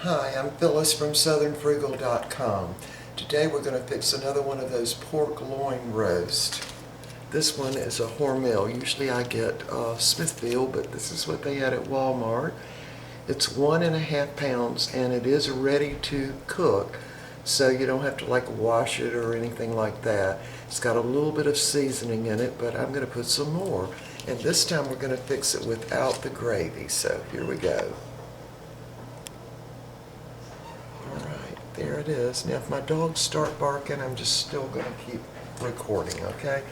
Hi, I'm Phyllis from southernfrugal.com. Today we're going to fix another one of those pork loin roast. This one is a Hormel. Usually I get Smithfield, but this is what they had at Walmart. It's 1.5 pounds and it is ready to cook, so you don't have to wash it or anything like that. It's got a little bit of seasoning in it, but I'm going to put some more. And this time we're going to fix it without the gravy, so here we go. Alright, there it is. Now if my dogs start barking, I'm just still going to keep recording, okay?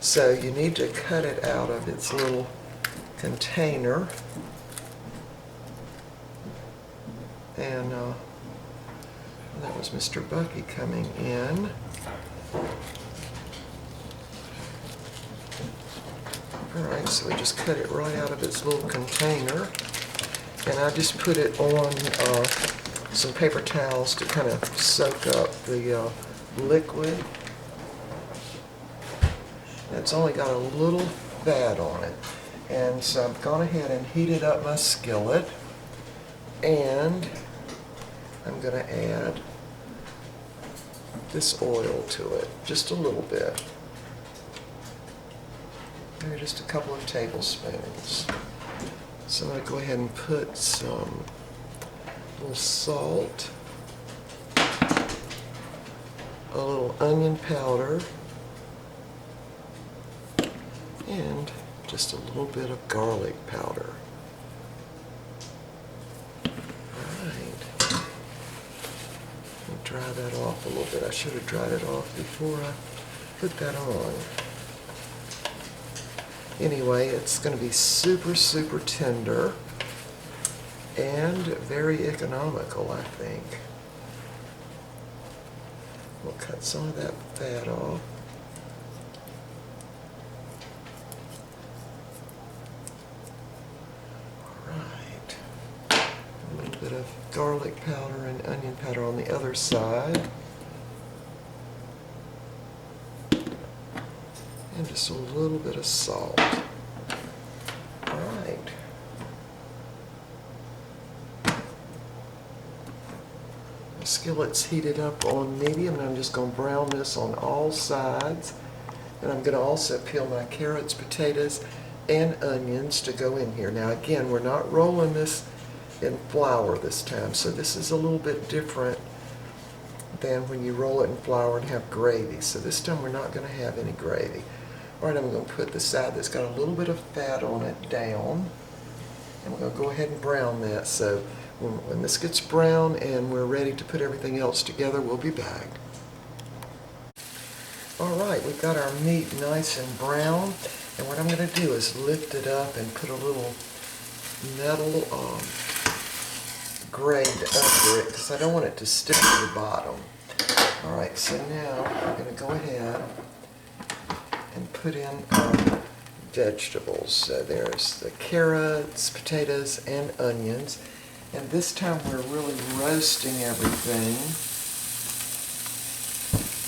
So you need to cut it out of its little container. And that was Mr. Bucky coming in. Alright, so we just cut it right out of its little container. And I just put it on some paper towels to kind of soak up the liquid. It's only got a little fat on it. And so I've gone ahead and heated up my skillet. And I'm going to add this oil to it, just a little bit. Maybe just a couple of tablespoons. So I'm going to go ahead and put some little salt, a little onion powder, and just a little bit of garlic powder. Alright. Dry that off a little bit. I should have dried it off before I put that on. Anyway, it's going to be super, super tender and very economical, I think. We'll cut some of that fat off. Alright. A little bit of garlic powder and onion powder on the other side. And just a little bit of salt. Alright. The skillet's heated up on medium, and I'm just going to brown this on all sides. And I'm going to also peel my carrots, potatoes, and onions to go in here. Now again, we're not rolling this in flour this time, so this is a little bit different than when you roll it in flour and have gravy. So this time we're not going to have any gravy. Alright, I'm going to put the side that's got a little bit of fat on it down, and we're going to go ahead and brown that. So when this gets brown and we're ready to put everything else together, we'll be back. Alright, we've got our meat nice and brown, and what I'm going to do is lift it up and put a little metal grate under it, because I don't want it to stick to the bottom. Alright, so now we're going to go ahead and put in our vegetables. So there's the carrots, potatoes, and onions. And this time we're really roasting everything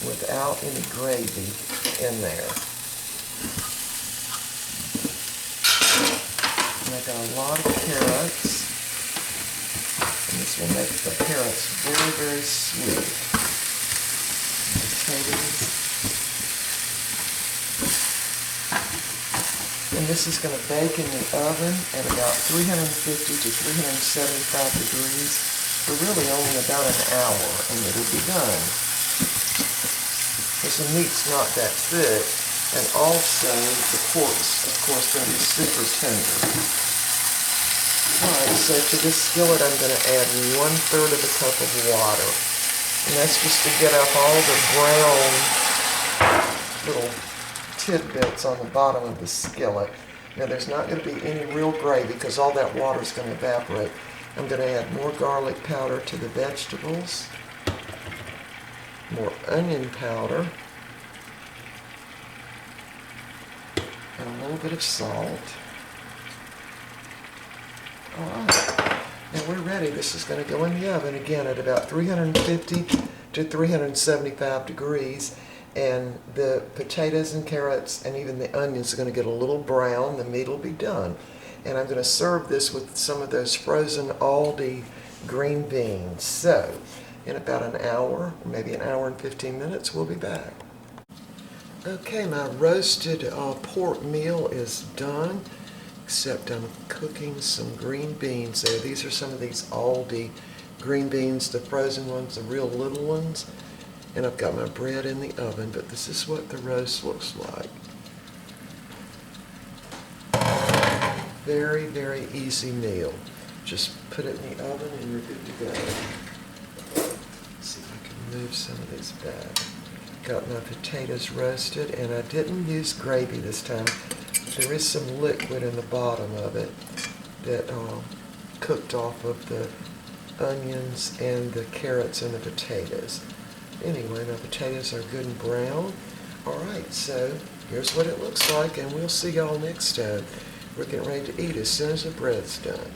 without any gravy in there. And I got a lot of carrots. And this will make the carrots very, very sweet. Potatoes. And this is going to bake in the oven at about 350 to 375 degrees for really only about an hour, and it'll be done. Because the meat's not that thick, and also the pork's, of course, going to be super tender. Alright, so to this skillet I'm going to add 1/3 of a cup of water. And that's just to get up all the brown little tidbits on the bottom of the skillet. Now there's not going to be any real gravy because all that water is going to evaporate. I'm going to add more garlic powder to the vegetables, more onion powder, and a little bit of salt. Alright, now we're ready. This is going to go in the oven again at about 350 to 375 degrees. And the potatoes and carrots and even the onions are going to get a little brown. The meat will be done. And I'm going to serve this with some of those frozen Aldi green beans. So, in about an hour, maybe an hour and 15 minutes, we'll be back. Okay, my roasted pork meal is done, except I'm cooking some green beans there. These are some of these Aldi green beans, the frozen ones, the real little ones. And I've got my bread in the oven, but this is what the roast looks like. Very, very easy meal. Just put it in the oven and you're good to go. Let's see if I can move some of these back. Got my potatoes roasted, and I didn't use gravy this time. There is some liquid in the bottom of it that cooked off of the onions and the carrots and the potatoes. Anyway, my potatoes are good and brown. All right, so here's what it looks like, and we'll see y'all next time. We're getting ready to eat as soon as the bread's done.